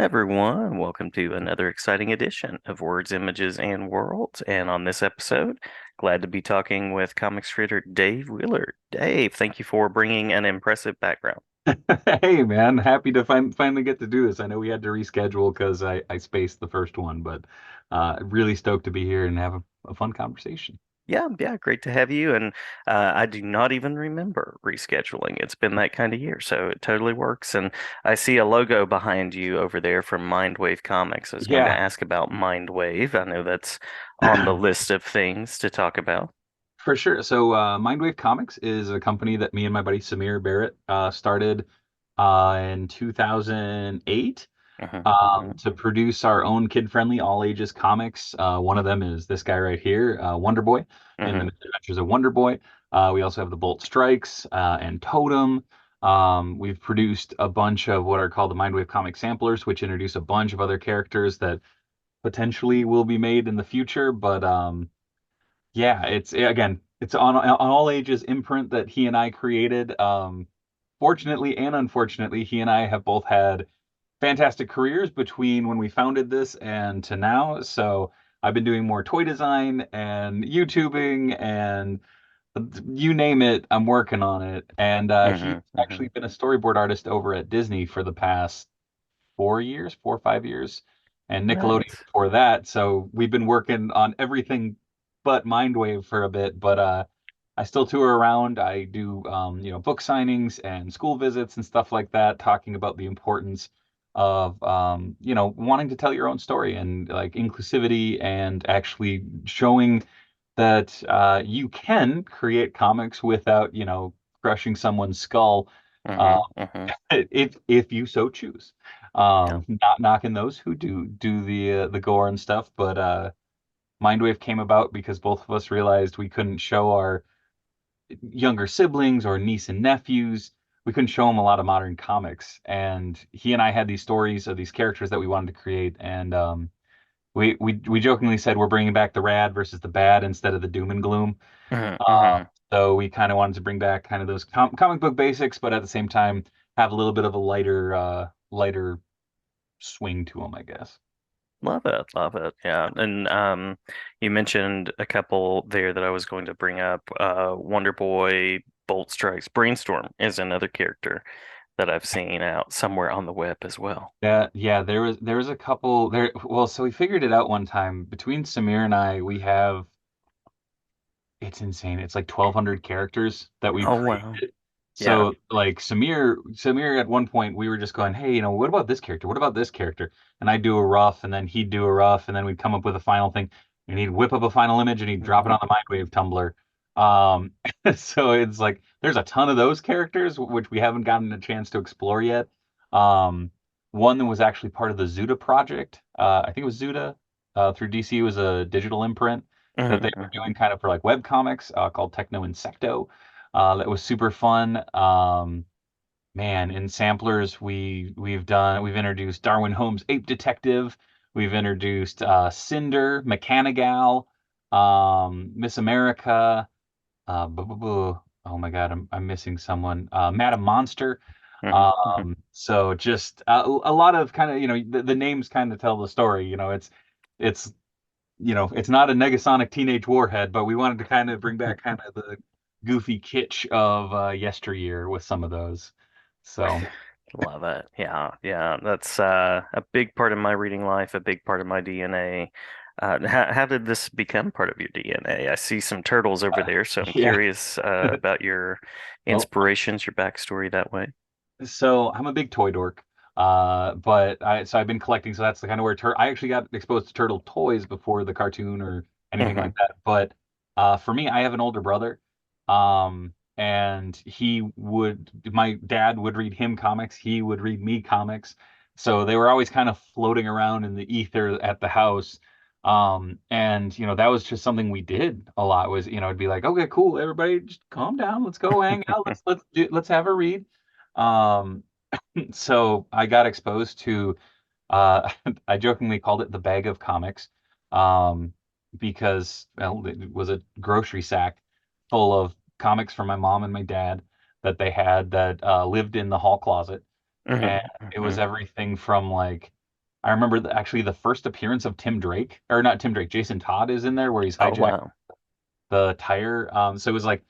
Everyone, welcome to another exciting edition of Words, Images, and Worlds. And on this episode, glad to be talking with comics creator Dave Willard. Dave, thank you for bringing an impressive background. Hey man, happy to finally get to do this. I know we had to reschedule because I spaced the first one, but really stoked to be here and have a fun conversation. Yeah, great to have you. And I do not even remember rescheduling. It's been that kind of year, so it totally works. And I see a logo behind you over there from Mindwave Comics. I was going to Yeah, ask about Mindwave. I know that's on the list of things to talk about. for sure. So Mindwave Comics is a company that me and my buddy Samir Barrett started in 2008 Hmm. to produce our own kid-friendly all ages comics. One of them is this guy right here, Wonder Boy, in the Hmm. Adventures of Wonder Boy. We also have the Bolt Strikes and Totem. We've produced a bunch of what are called the Mindwave comic samplers, which introduce a bunch of other characters that potentially will be made in the future. But yeah, it's again, it's on all ages imprint that he and I created. Fortunately and unfortunately, he and I have both had fantastic careers between when we founded this and to now. So I've been doing more toy design and YouTubing and you name it, I'm working on it. And he's Hmm. Hmm. actually been a storyboard artist over at Disney for the past 4 years, 4 or 5 years, and Nickelodeon Nice. before that. So we've been working on everything but Mindwave for a bit. But I still tour around. I do book signings and school visits and stuff like that, talking about the importance of wanting to tell your own story and like inclusivity and actually showing that you can create comics without crushing someone's skull uh, Hmm. Hmm. if you so choose. Yeah. Not knocking those who do the gore and stuff, but Mindwave came about because both of us realized we couldn't show our younger siblings or niece and nephews. We couldn't show them a lot of modern comics, and he and I had these stories of these characters that we wanted to create, and we jokingly said we're bringing back the rad versus the bad instead of the doom and gloom. Hmm. Uh, Hmm. so we kind of wanted to bring back kind of those comic book basics, but at the same time have a little bit of a lighter swing to them, I guess. Love it, love it. Yeah. And you mentioned a couple there that I was going to bring up. Wonder Boy, Bolt Strikes, Brainstorm is another character that I've seen out somewhere on the web as well. Yeah, there was a couple there. Well, so we figured it out one time between Samir and I. We have it's insane. It's like 1,200 characters that we've Oh wow. created. Yeah. So like Samir at one point we were just going, hey, what about this character? What about this character? And I'd do a rough, and then he'd do a rough, and then we'd come up with a final thing. And he'd whip up a final image, and he'd drop it Hmm. on the Mindwave Tumblr. Um, so it's like there's a ton of those characters which we haven't gotten a chance to explore yet. Um, One that was actually part of the Zuda project. I think it was Zuda through DC. It was a digital imprint that Hmm. they were Hmm. doing kind of for like web comics called Techno Insecto. That was super fun. Man, in samplers we've introduced Darwin Holmes Ape Detective. We've introduced Cinder, Mechanigal, Miss America. Oh my God, I'm missing someone. Madam Monster. Hmm. Hmm. So just a lot of kind of the names kind of tell the story. It's it's not a Negasonic Teenage Warhead, but we wanted to kind of bring back kind of the goofy kitsch of yesteryear with some of those. So, Love it. Yeah, yeah. That's a big part of my reading life, a big part of my DNA. How did this become part of your DNA? I see some turtles over there, so I'm yeah. curious about your Well, inspirations, your backstory that way. so I'm a big toy dork. But I've been collecting, so that's the kind of where I actually got exposed to turtle toys before the cartoon or anything Hmm. like that. But for me, I have an older brother. And my dad would read him comics, he would read me comics. So they were always kind of floating around in the ether at the house. And that was just something we did a lot was, it'd be like, okay, cool, everybody just calm down, let's go hang out, let's have a read. Um, so I got exposed to I jokingly called it the bag of comics, um, because well, it was a grocery sack full of comics from my mom and my dad that they had that lived in the hall closet, and Hmm. it was Hmm. everything from like I remember actually the first appearance of Tim Drake, or not Tim Drake, Jason Todd is in there where he's Oh hijacked wow. the tire. So it was like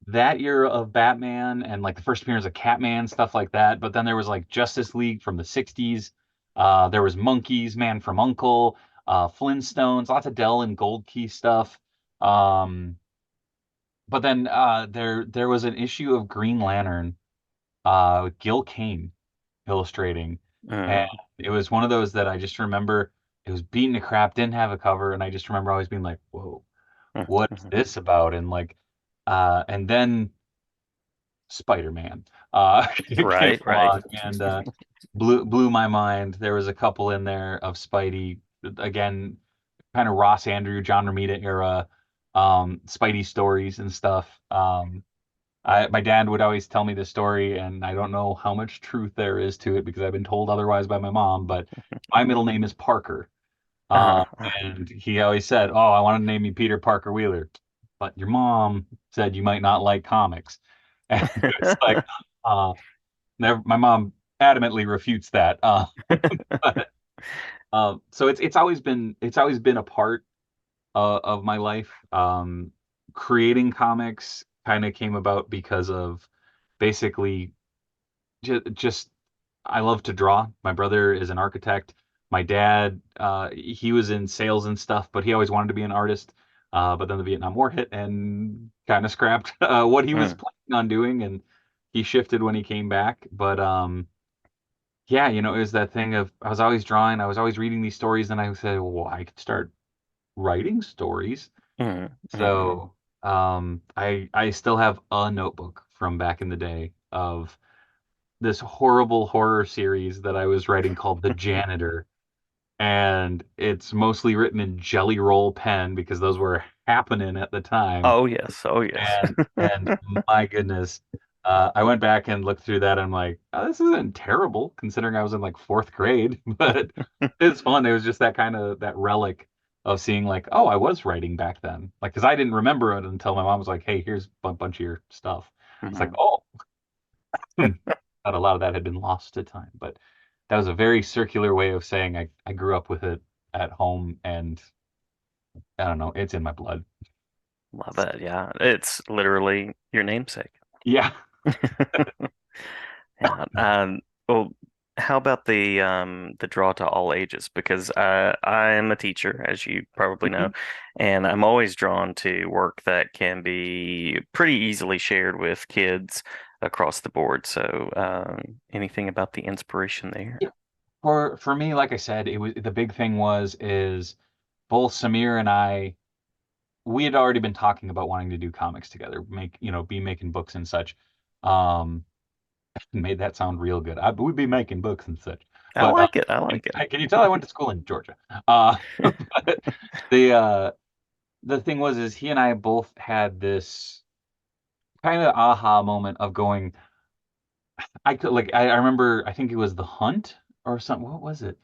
that era of Batman and like the first appearance of Catman, stuff like that. But then there was like Justice League from the 60s. There was Monkeys, Man from Uncle, Flintstones, lots of Dell and Gold Key stuff. Um, but then there was an issue of Green Lantern with Gil Kane illustrating. And Mm, it was one of those that I just remember it was beaten to crap, didn't have a cover, and I just remember always being like, whoa, mm, what's mm. this about? And like and then Spider-Man came Right, right. along and blew my mind. There was a couple in there of Spidey, again, kind of Ross Andrew, John Romita era, Spidey stories and stuff. My dad would always tell me this story, and I don't know how much truth there is to it because I've been told otherwise by my mom, but my middle name is Parker. Um, Uh-huh. and he always said, "Oh, I want to name you Peter Parker Wheeler," but your mom said you might not like comics. And it's like, uh, never, my mom adamantly refutes that. But, so it's always been a part of my life. Creating comics kind of came about because of basically just I love to draw. My brother is an architect. My dad, he was in sales and stuff, but he always wanted to be an artist. But then the Vietnam War hit and kind of scrapped what he was Mm, planning on doing, and he shifted when he came back. But yeah, it was that thing of I was always drawing, I was always reading these stories, and I said, well, I could start writing stories. mm, mm. So I still have a notebook from back in the day of this horrible horror series that I was writing called The Janitor. And it's mostly written in Jelly Roll pen because those were happening at the time. Oh yes, oh yes. And my goodness, I went back and looked through that. And I'm like, oh, this isn't terrible considering I was in like fourth grade, but it's fun. It was just that kind of that relic of seeing like, oh, I was writing back then. Like, because I didn't remember it until my mom was like, hey, here's a bunch of your stuff. It's like, Mhm. oh, thought a lot of that had been lost to time, but that was a very circular way of saying I grew up with it at home, and I don't know, it's in my blood. Love it. Yeah, it's literally your namesake. Yeah. Yeah. Well, how about the draw to all ages? Because I am a teacher, as you probably know, and I'm always drawn to work that can be pretty easily shared with kids across the board. So, anything about the inspiration there? Yeah. For me, like I said, it was the big thing was is both Samir and I we had already been talking about wanting to do comics together, be making books and such. Um, made that sound real good. We'd be making books and such. I But like it. I like it. can you tell I went to school in Georgia? But the uh, the thing was is he and I both had this kind of aha moment of going, I could like I remember I think it was The Hunt or something. What was it?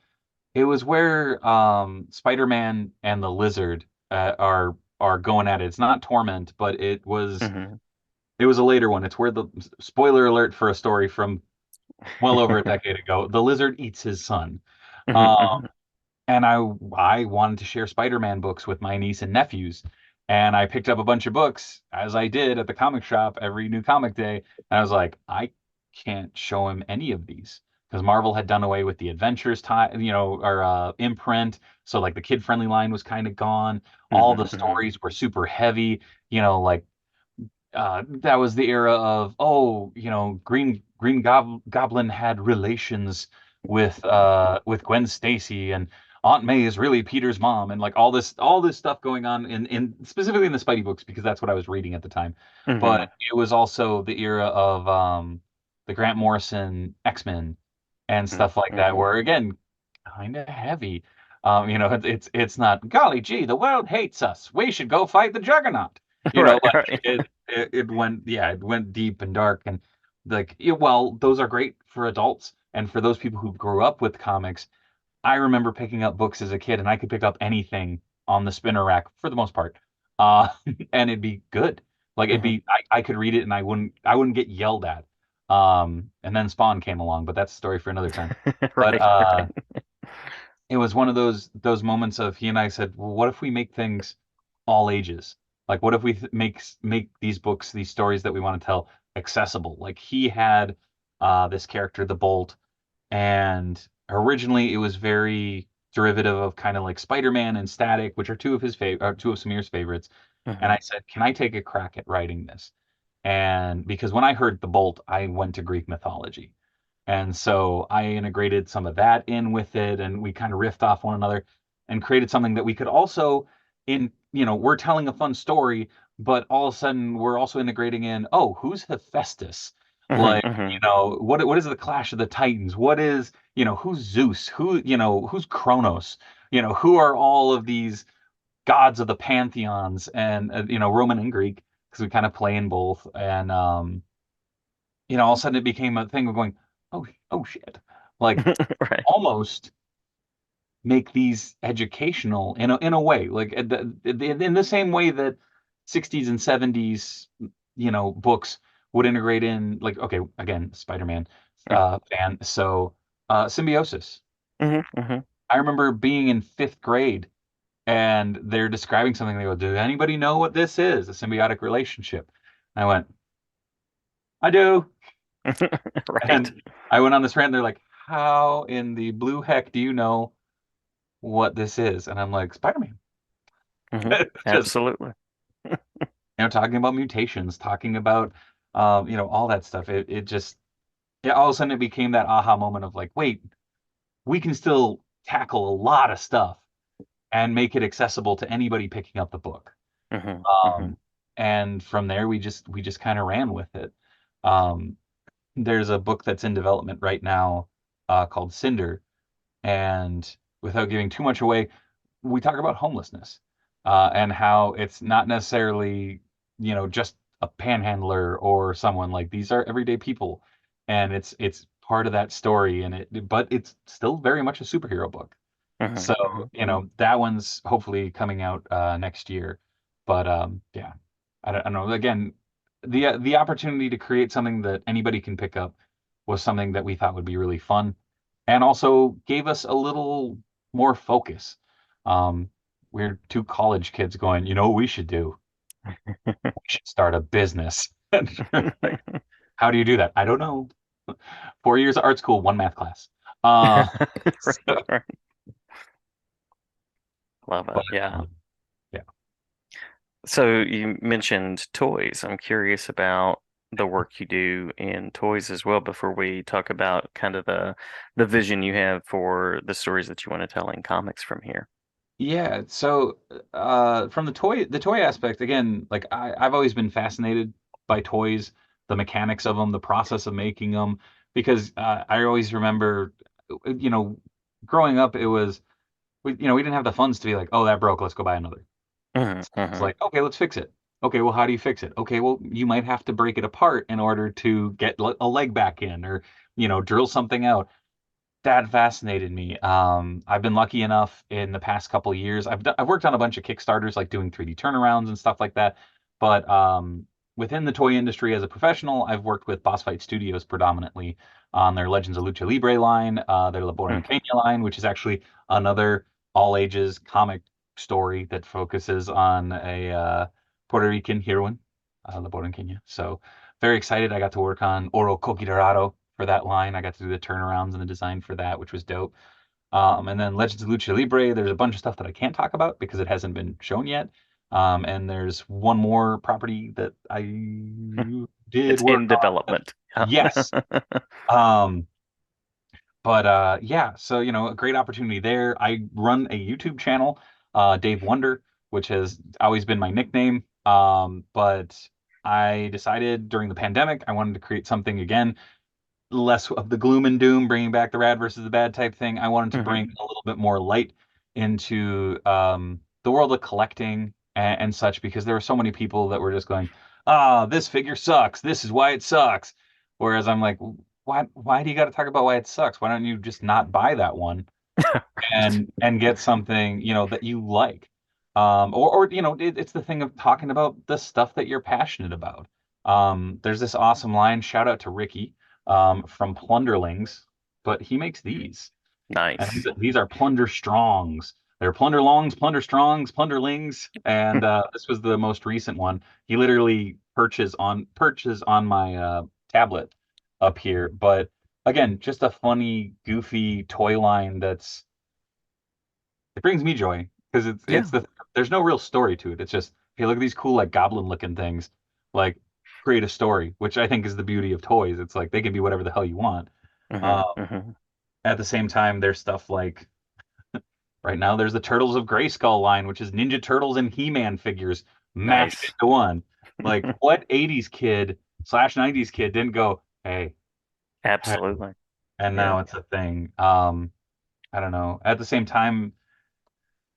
It was where Spider-Man and the Lizard are going at it. It's not Torment, but Hmm. it was a later one. It's where the spoiler alert for a story from well over a decade ago. The Lizard eats his son. Hmm. Um, Hmm. and I wanted to share Spider-Man books with my niece and nephews. And I picked up a bunch of books, as I did at the comic shop every new comic day. And I was like, I can't show him any of these because Marvel had done away with the Adventures time, or imprint. So like the kid-friendly line was kind of gone. All the Hmm. stories were super heavy. Like that was the era of oh, Green Goblin had relations with Gwen Stacy, and Aunt May is really Peter's mom, and like all this stuff going on in specifically in the Spidey books because that's what I was reading at the time. But Hmm. it was also the era of the Grant Morrison X-Men and stuff like that, Hmm. where again, kind of heavy. It's not golly gee, the world hates us. We should go fight the Juggernaut. Right, Like right. it went deep and dark, and like well, those are great for adults and for those people who grew up with comics. I remember picking up books as a kid, and I could pick up anything on the spinner rack for the most part, uh, and it'd be good. Like it'd Hmm. be, I could read it, and I wouldn't get yelled at. And then Spawn came along, but that's a story for another time. But Right, right. it was one of those moments of he and I said, well, what if we make things all ages? Like, what if we make these books, these stories that we want to tell, accessible? Like he had this character, the Bolt, and originally it was very derivative of kind of like Spider-Man and Static, which are two of Samir's favorites. And Hmm. I said, can I take a crack at writing this? And because when I heard the Bolt, I went to Greek mythology. And so I integrated some of that in with it, and we kind of riffed off one another and created something that we could also we're telling a fun story, but all of a sudden we're also integrating in, oh, who's Hephaestus? Hmm. Like, Hmm. what is the Clash of the Titans? What is, who's Zeus? Who's Kronos? Who are all of these gods of the pantheons and Roman and Greek, because we kind of play in both. And all of a sudden it became a thing of going, oh shit, like Right. almost make these educational in a way, like in the same way that 60s and 70s, books would integrate in, like, okay, again, Spider-Man fan, so Symbiosis. Hmm. Hmm. I remember being in fifth grade and they're describing something. They go, "Does anybody know what this is? A symbiotic relationship?" I went, "I do." Right. And I went on this rant. They're like, "How in the blue heck do you know what this is?" And I'm like, "Spider-Man." Hmm. Just, Absolutely. talking about mutations, talking about, all that stuff. It just, yeah, all of a sudden it became that aha moment of like, wait, we can still tackle a lot of stuff and make it accessible to anybody picking up the book. Hmm. Hmm. Um, and from there, we just kind of ran with it. Um, there's a book that's in development right now called Cinder, and without giving too much away, we talk about homelessness and how it's not necessarily, just a panhandler or someone. Like, these are everyday people, and it's part of that story, and but it's still very much a superhero book. Hmm. So, Hmm. that one's hopefully coming out next year. But yeah, I don't know. Again, the opportunity to create something that anybody can pick up was something that we thought would be really fun, and also gave us a little more focus. Um, we're two college kids going, what we should do? We should start a business. Like, how do you do that? I don't know. 4 years of art school, one math class. Right. So, Right. Love but it. Yeah. yeah. So you mentioned toys. I'm curious about the work you do in toys as well before we talk about kind of the vision you have for the stories that you want to tell in comics from here. Yeah, so from the toy aspect, again, like I've always been fascinated by toys, the mechanics of them, the process of making them, because I always remember, you know, growing up, it was we didn't have the funds to be like, oh, that broke, let's go buy another. Hmm. It's Hmm. like, okay, let's fix it. Okay, well, how do you fix it? Okay, well, you might have to break it apart in order to get a leg back in, or drill something out. That fascinated me. I've been lucky enough in the past couple of years. I've worked on a bunch of Kickstarters, like doing 3D turnarounds and stuff like that. But within the toy industry as a professional, I've worked with Boss Fight Studios predominantly on their Legends of Lucha Libre line, their La Borinqueña line, which is actually another all ages comic story that focuses on a Puerto Rican heroine, La Borinqueña. So very excited. I got to work on Oro Coqui Dorado for that line. I got to do the turnarounds and the design for that, which was dope. And then Legends of Lucha Libre, there's a bunch of stuff that I can't talk about because it hasn't been shown yet. And there's one more property that I did It's work in on. development. Yeah. Yes. Um, but yeah, so a great opportunity there. I run a YouTube channel, Dave Wonder, which has always been my nickname. But I decided during the pandemic I wanted to create something again, less of the gloom and doom, bringing back the rad versus the bad type thing. I wanted to Hmm. bring a little bit more light into the world of collecting and such, because there were so many people that were just going, "Ah, this figure sucks. This is why it sucks." Whereas I'm like, why do you got to talk about why it sucks? Why don't you just not buy that one Right. and get something that you like? Or it's the thing of talking about the stuff that you're passionate about. There's this awesome line. Shout out to Ricky from Plunderlings, but he makes these. And Nice. these are plunder strongs. They're plunder longs, plunder strongs, plunderlings, and this was the most recent one. He literally perches on my tablet up here. But again, just a funny, goofy toy line that's it brings me joy because Yeah. there's no real story to it. It's just, hey, look at these cool like goblin looking things, like create a story, which I think is the beauty of toys. It's like they can be whatever the hell you want. Hmm. Uh, Hmm. at the same time, there's stuff like right now there's the Turtles of Grayskull line, which is Ninja Turtles and He-Man figures mashed Nice. into one. Like what 80s kid slash 90s kid didn't go, hey, hey, Absolutely. and Yeah. now it's a thing. I don't know. At the same time,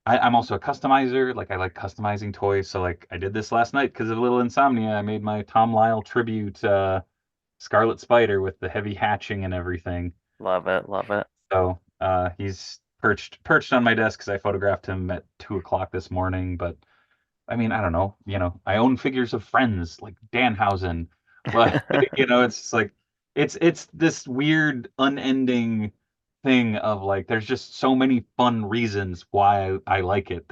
I'm also a customizer. Like I like customizing toys. So like I did this last night because of a little insomnia. I made my Tom Lyle tribute Scarlet Spider with the heavy hatching and everything. Love it. Love it. So he's perched on my desk because I photographed him at 2 o'clock this morning. But I mean, I don't know. I own figures of friends like Danhausen. But it's just like it's this weird, unending thing of like there's just so many fun reasons why I like it.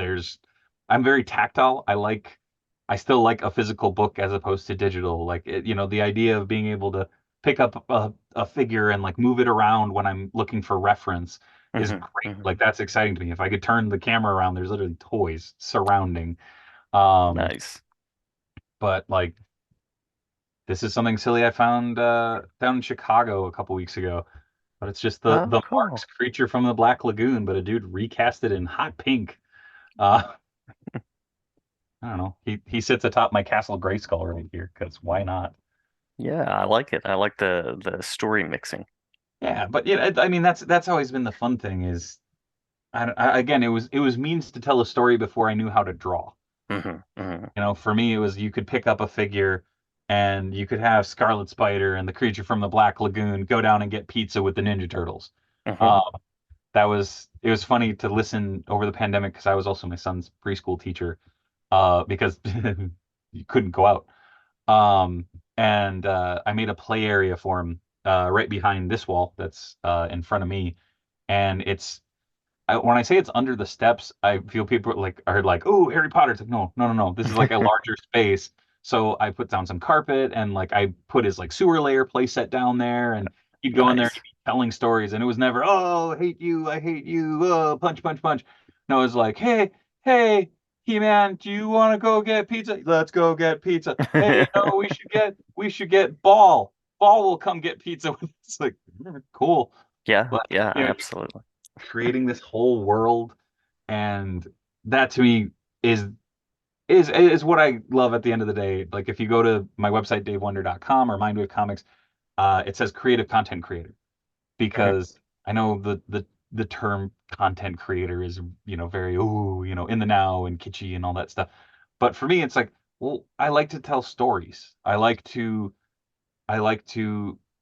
I'm very tactile. I still like a physical book as opposed to digital. Like the idea of being able to pick up a figure and like move it around when I'm looking for reference is Hmm. great. Hmm. Like that's exciting to me. If I could turn the camera around, there's literally toys surrounding. Um, Nice. but like this is something silly I found down in Chicago a couple weeks ago. But it's just Oh, the Marx cool. creature from the Black Lagoon, but a dude recast it in hot pink. Uh, I don't know. He sits atop my Castle Grayskull right here because why not? Yeah, I like it. I like the story mixing. Yeah, but I mean that's always been the fun thing is again it was means to tell a story before I knew how to draw. Hmm. Hmm. For me, it was you could pick up a figure and you could have Scarlet Spider and the creature from the Black Lagoon go down and get pizza with the Ninja Turtles. Hmm. Um, it was funny to listen over the pandemic because I was also my son's preschool teacher because you couldn't go out. Um, and I made a play area for him right behind this wall that's in front of me. And when I say it's under the steps, I feel people are like, "Oh, Harry Potter." It's like, no, no, no, no. This is like a larger space. So I put down some carpet and like I put his like sewer layer playset down there, and he'd go in there and he'd Nice. be telling stories, and it was never, "Oh, I hate you, punch, punch, punch." No, it was like, "Hey, hey, He-Man, do you want to go get pizza? Let's go get pizza. Hey, we should get Ball. Ball will come get pizza with us." It's like, cool, Yeah, but yeah, just absolutely. creating this whole world, and that to me is is what I love at the end of the day. Like if you go to my website davewonder.com or Mindwave Comics, it says creative content creator Hmm. because I know the term content creator is very in the now and kitschy and all that stuff. But for me, it's like, well, I like to tell stories. I like to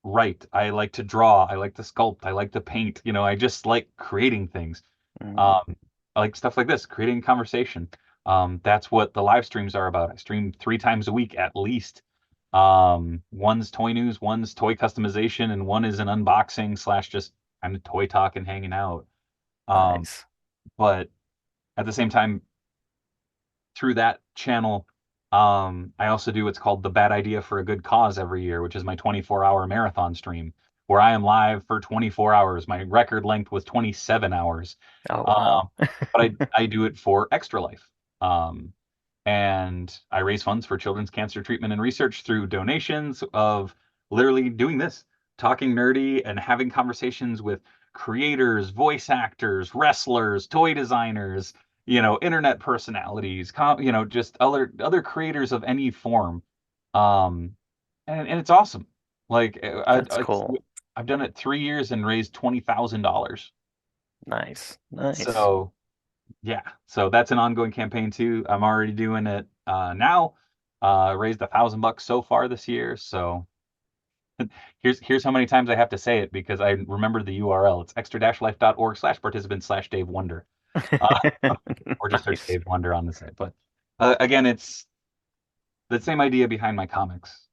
write. I like to draw. I like to sculpt. I like to paint. I just like creating things. Hmm. Um, I like stuff like this, creating conversation. That's what the live streams are about. I stream 3 times a week at least. One's toy news, one's toy customization, and one is an unboxing slash just kind of toy talk and hanging out. Um, Nice. but at the same time, through that channel, I also do what's called the Bad Idea for a Good Cause every year, which is my 24-hour marathon stream where I am live for 24 hours. My record length was 27 hours. Oh, Um, wow. but I do it for Extra Life. Um, and I raise funds for children's cancer treatment and research through donations of literally doing this, talking nerdy and having conversations with creators, voice actors, wrestlers, toy designers, internet personalities, just other creators of any form. Um, and it's awesome. Like That's cool. I've done it 3 years and raised $20,000. Nice. Nice. So yeah, so that's an ongoing campaign too. I'm already doing it now. Raised $1,000 so far this year. So here's how many times I have to say it because I remember the URL. It's extra-life.org/participant/Dave Wonder. Uh, or just search Nice. Dave Wonder on the site. But again, it's the same idea behind my comics.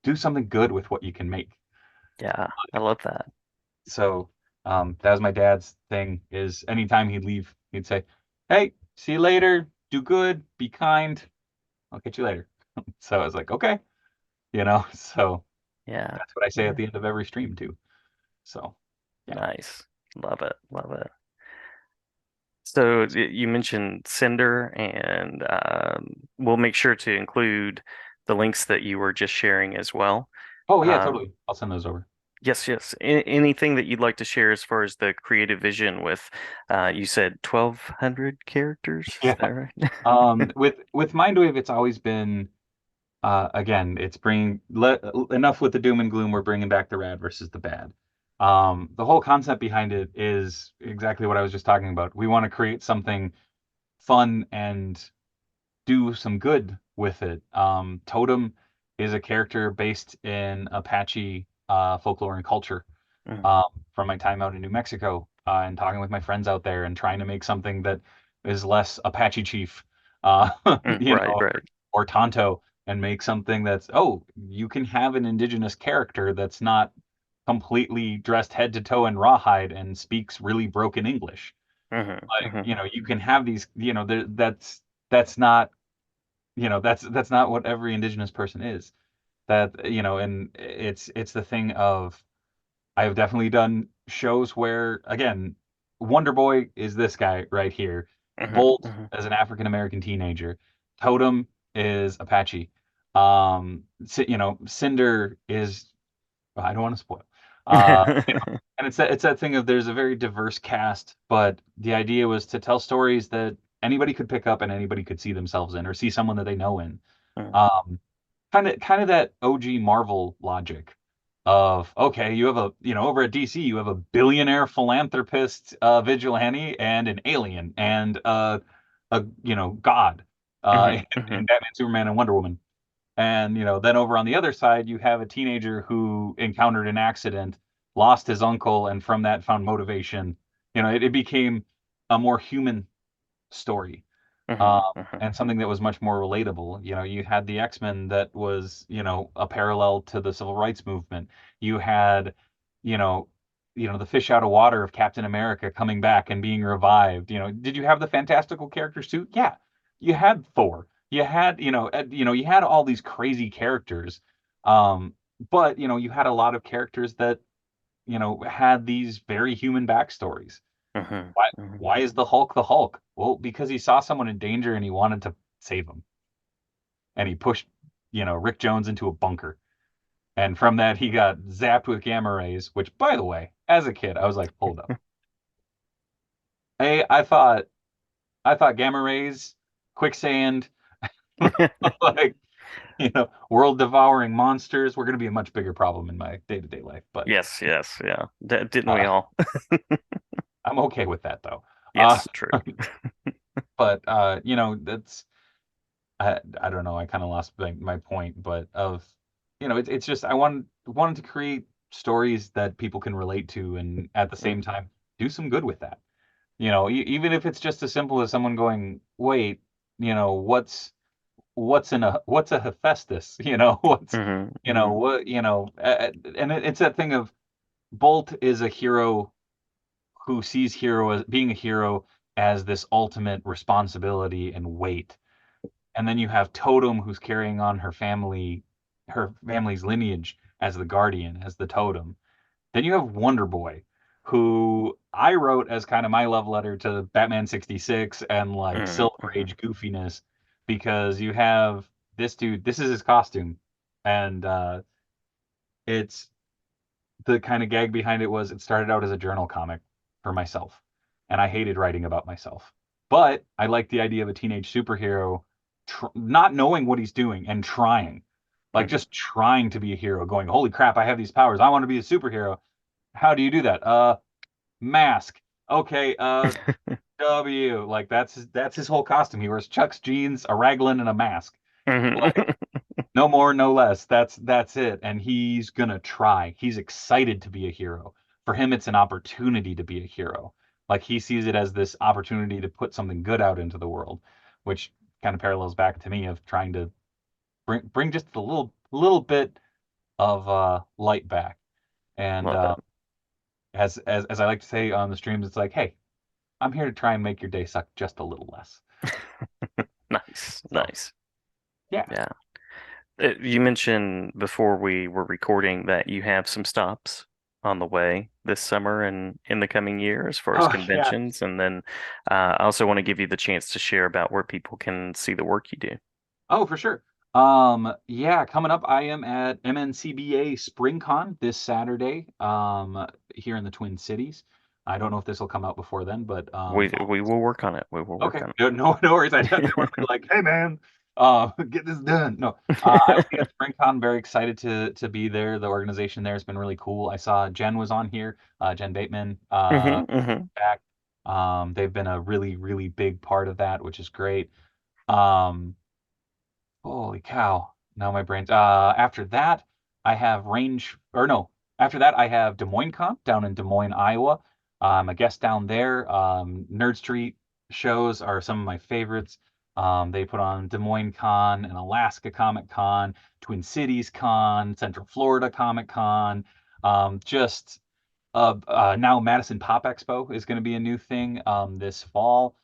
Do something good with what you can make. Yeah, I love that. So That was my dad's thing. Is anytime he'd leave, he'd say, "Hey, see you later. Do good. Be kind. I'll catch you later." So I was like, okay, So Yeah. that's what I say at Yeah. the end of every stream too. So yeah. Nice. Love it. Love it. So you mentioned Cinder, and we'll make sure to include the links that you were just sharing as well. Oh yeah, Um, totally. I'll send those over. yes, yes. Anything that you'd like to share as far as the creative vision with, you said 1,200 characters, is Yeah. that right? With Mindwave, it's always been again, it's enough with the doom and gloom. We're bringing back the rad versus the bad. The whole concept behind it is exactly what I was just talking about. We want to create something fun and do some good with it. Totem is a character based in Apache folklore and culture Mhm. um, from my time out in New Mexico and talking with my friends out there and trying to make something that is less Apache Chief, uh, Right, right. or Tonto, and make something that's, oh, you can have an indigenous character that's not completely dressed head to toe in rawhide and speaks really broken English. Like, Hmm. you can have these, that's not, that's not what every indigenous person is. And it's the thing of I have definitely done shows where, again, Wonder Boy is this guy right here. Hmm. Bolt Hmm. as an African American teenager. Totem is Apache. Cinder is, well, I don't want to spoil. And it's that thing of there's a very diverse cast, but the idea was to tell stories that anybody could pick up and anybody could see themselves in or see someone that they know in. Um, kind of that OG Marvel logic of okay, you have over at DC you have a billionaire philanthropist vigilante and an alien and a god Hmm. in Hmm. Batman, Superman, and Wonder Woman. And then over on the other side you have a teenager who encountered an accident, lost his uncle, and from that found motivation. It became a more human story, Hmm. um, Hmm. and something that was much more relatable. You had the X-Men that was, a parallel to the civil rights movement. You had, you know, the fish out of water of Captain America coming back and being revived. Did you have the fantastical characters too? Yeah, you had Thor. You had, you had all these crazy characters, um, but you had a lot of characters that had these very human backstories. Hmm. Why Hmm. why is the Hulk the Hulk? Well, because he saw someone in danger and he wanted to save them. And he pushed, Rick Jones into a bunker. And from that he got zapped with gamma rays, which by the way, as a kid, I was like, hold up. Hey, I thought gamma rays, quicksand, like, world devouring monsters were gonna be a much bigger problem in my day-to-day life. But Yes, yes, yeah. Didn't we uh, all? I'm okay with that though. Uh, Yes, true. but that's I don't know. I kind of lost my point, but it's just I wanted to create stories that people can relate to, and at the same Mm, time do some good with that. Even if it's just as simple as someone going, "Wait, what's a Hephaestus? What's mhm, mhm, what and it's that thing of Bolt is a hero who sees hero as being a hero as this ultimate responsibility and weight. And then you have Totem, who's carrying on her family's lineage as the guardian, as the totem. Then you have Wonder Boy, who I wrote as kind of my love letter to Batman 66 and like mhm, Silver mhm, Age goofiness, because you have this dude, this is his costume. And it's the kind of gag behind it was it started out as a journal comic for myself. And I hated writing about myself. But I liked the idea of a teenage superhero not knowing what he's doing and trying. Like mhm. just trying to be a hero, going, "Holy crap, I have these powers. I want to be a superhero." How do you do that? Mask. Okay, W. Like that's his whole costume. He wears Chuck's jeans, a raglan, and a mask. Mhm. Like no more, no less. That's it. And he's gonna try. He's excited to be a hero. For him, it's an opportunity to be a hero. Like he sees it as this opportunity to put something good out into the world, which kind of parallels back to me of trying to bring just a little bit of light back. And Love it. as I like to say on the streams, it's like, hey, I'm here to try and make your day suck just a little less. Nice, So nice. yeah. Yeah. You mentioned before we were recording that you have some stops on the way this summer and in the coming year as far as Oh yeah. conventions. And then I also want to give you the chance to share about where people can see the work you do. Oh, for sure. Yeah, coming up, I am at MNCBA SpringCon this Saturday, here in the Twin Cities. I don't know if this will come out before then, but We will work on it. We will work okay, on no worries. I didn't want to it. be like, hey man, get this done. No, I will be at SpringCon. Very excited to be there. The organization there has been really cool. I saw Jen was on here, Jen Bateman, Hmm. back. They've been a really big part of that, which is great. Um, Holy cow. Now my brain's after that I have range or no, after that I have Des Moines Con down in Des Moines, Iowa. I'm a guest down there. Nerd Street shows are some of my favorites. They put on Des Moines Con and Alaska Comic Con, Twin Cities Con, Central Florida Comic Con. Just Now Madison Pop Expo is going to be a new thing this fall.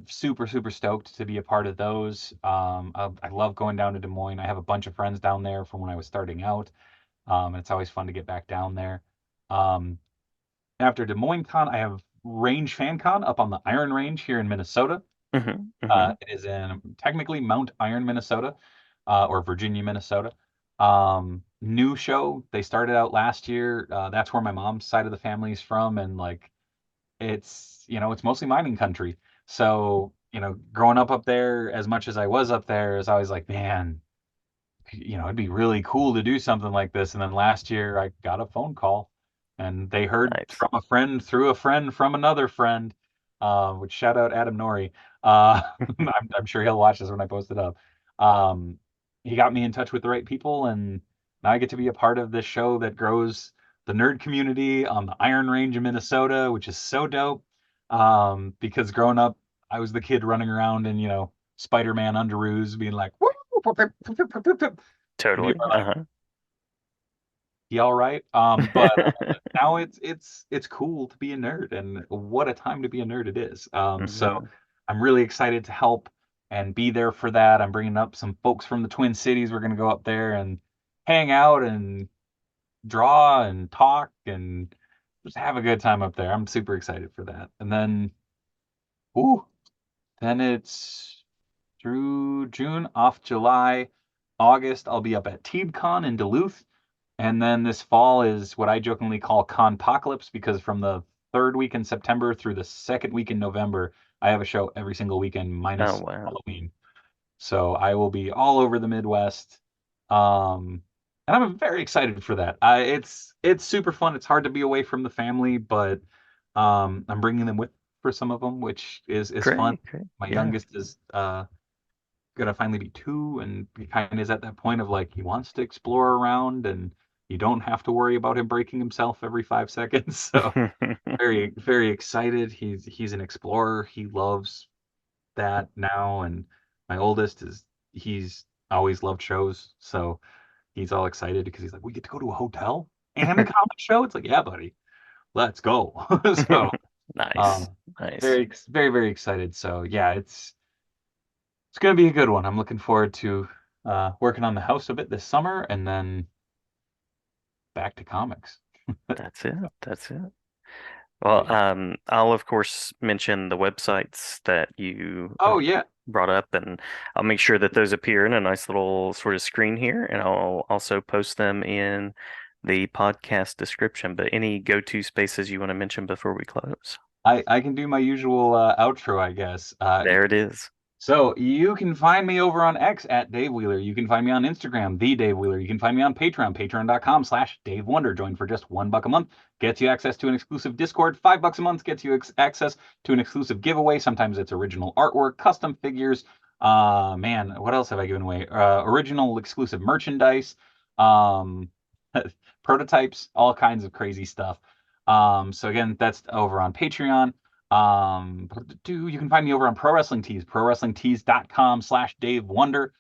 Super stoked to be a part of those. I love going down to Des Moines. I have a bunch of friends down there from when I was starting out, and it's always fun to get back down there. Um, After Des Moines Con, I have Range Fan Con up on the Iron Range here in Minnesota. Hmm. Hmm. It is in technically Mount Iron, Minnesota, or Virginia, Minnesota. New show. They started out last year. That's where my mom's side of the family is from, and like it's mostly mining country. So, growing up there, as much as I was up there, is always like, man, it'd be really cool to do something like this. And then last year I got a phone call and they heard Nice. from a friend through a friend from another friend, which shout out Adam Nori. I'm sure he'll watch this when I post it up. Um, he got me in touch with the right people, and now I get to be a part of this show that grows the nerd community on the Iron Range in Minnesota, which is so dope. Because growing up, I was the kid running around in, Spider-Man underoos, being like, woo, and Totally. people are like, Uh-huh. "You all right?" But now it's cool to be a nerd, and what a time to be a nerd it is. So Hmm. I'm really excited to help and be there for that. I'm bringing up some folks from the Twin Cities. We're gonna go up there and hang out and draw and talk and just have a good time up there. I'm super excited for that. And then, ooh, then it's through June, off July, August. I'll be up at TeebCon in Duluth. And then this fall is what I jokingly call Conpocalypse because from the third week in September through the second week in November, I have a show every single weekend Oh, minus wow. Halloween. So I will be all over the Midwest. Um, and I'm very excited for that. It's super fun. It's hard to be away from the family, but I'm bringing them with for some of them, which is fun. Great, great. My Yeah. youngest is gonna finally be 2, and he kind of is at that point of like he wants to explore around, and you don't have to worry about him breaking himself every 5 seconds. So very excited. He's an explorer. He loves that now, and my oldest is he's always loved shows, so he's all excited because he's like, we get to go to a hotel and a comic show. It's like, yeah, buddy, let's go. So Nice. um, Nice. very excited. So yeah, it's gonna be a good one. I'm looking forward to working on the house a bit this summer and then back to comics. That's it. That's it. But Well, yeah. I'll of course mention the websites that you Oh yeah. brought up, and I'll make sure that those appear in a nice little sort of screen here, and I'll also post them in the podcast description. But any go-to spaces you want to mention before we close? I can do my usual outro, I guess. There it is. So you can find me over on X at Dave Wheeler. You can find me on Instagram, the Dave Wheeler. You can find me on Patreon, patreon.com/Dave Wonder. Join for just $1 a month. Gets you access to an exclusive Discord. $5 a month gets you access to an exclusive giveaway. Sometimes it's original artwork, custom figures. Man, what else have I given away? Original exclusive merchandise, um, prototypes, all kinds of crazy stuff. So again, that's over on Patreon. You can find me over on Pro Wrestling Tees, prowrestlingtees.com/Dave Wonder.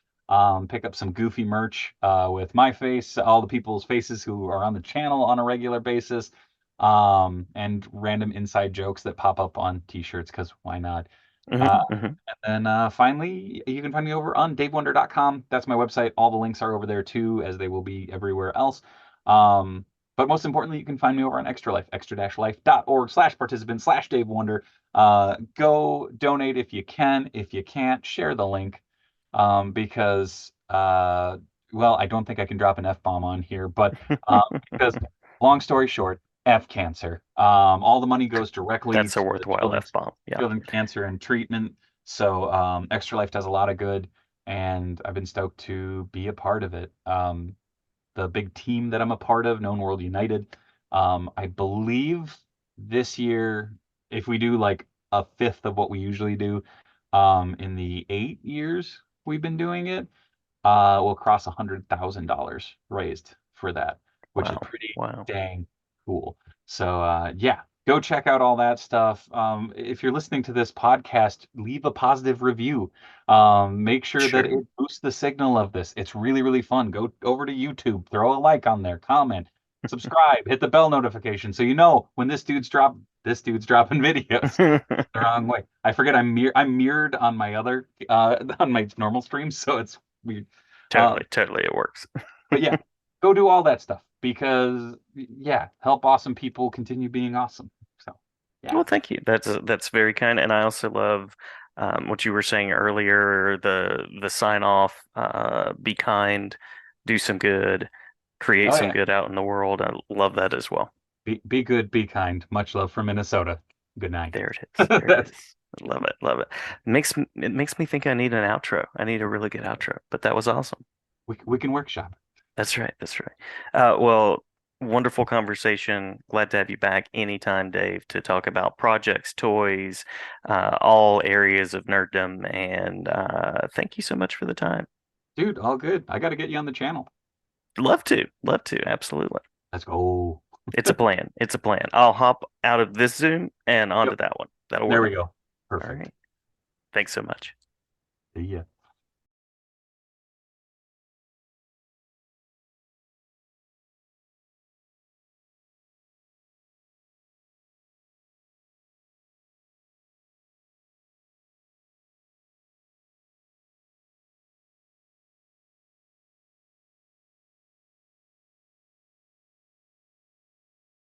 Pick up some goofy merch with my face, all the people's faces who are on the channel on a regular basis. and random inside jokes that pop up on t-shirts because why not? Uh, Hmm. and then finally, you can find me over on davewonder.com. That's my website. All the links are over there too, as they will be everywhere else. Um, but most importantly, you can find me over on Extra Life, extra-life.org/participant/Dave Wonder. Go donate if you can. If you can't, share the link. Because well, I don't think I can drop an F-bomb on here, but because long story short, F cancer. All the money goes directly That's a to the worthwhile F-bomb. Yeah. children cancer and treatment. So Extra Life does a lot of good, and I've been stoked to be a part of it. The big team that I'm a part of, Known World United. I believe this year, if we do like a fifth of what we usually do, in the 8 years we've been doing it, we'll cross $100,000 raised for that, which is Wow. pretty Wow. dang cool. So yeah, go check out all that stuff. If you're listening to this podcast, leave a positive review. Make sure that Sure. it boosts the signal of this. It's really, really fun. Go over to YouTube, throw a like on there, comment, subscribe, hit the bell notification so you know when this dude's dropping videos. The wrong way. I forget I'm mirrored on my other on my normal stream, so it's weird. Totally, Um, totally, it works. but yeah, go do all that stuff because yeah, help awesome people continue being awesome. So yeah. Well, thank you. That's very kind, and I also love what you were saying earlier. The sign off. Be kind, do some good, create Oh some yeah. good out in the world. I love that as well. Be good, be kind. Much love from Minnesota. Good night. There it is. There it is. Love it. Love it. It makes me think I need an outro. I need a really good outro. But that was awesome. We can workshop. That's right. That's right. Well, wonderful conversation. Glad to have you back anytime, Dave, to talk about projects, toys, all areas of nerddom. And thank you so much for the time. Dude, all good. I got to get you on the channel. Love to. Love to. Absolutely. Let's go. It's a plan. It's a plan. I'll hop out of this Zoom and onto Yep. that one. That'll There work. we go. All Perfect. right. Thanks so much. See ya.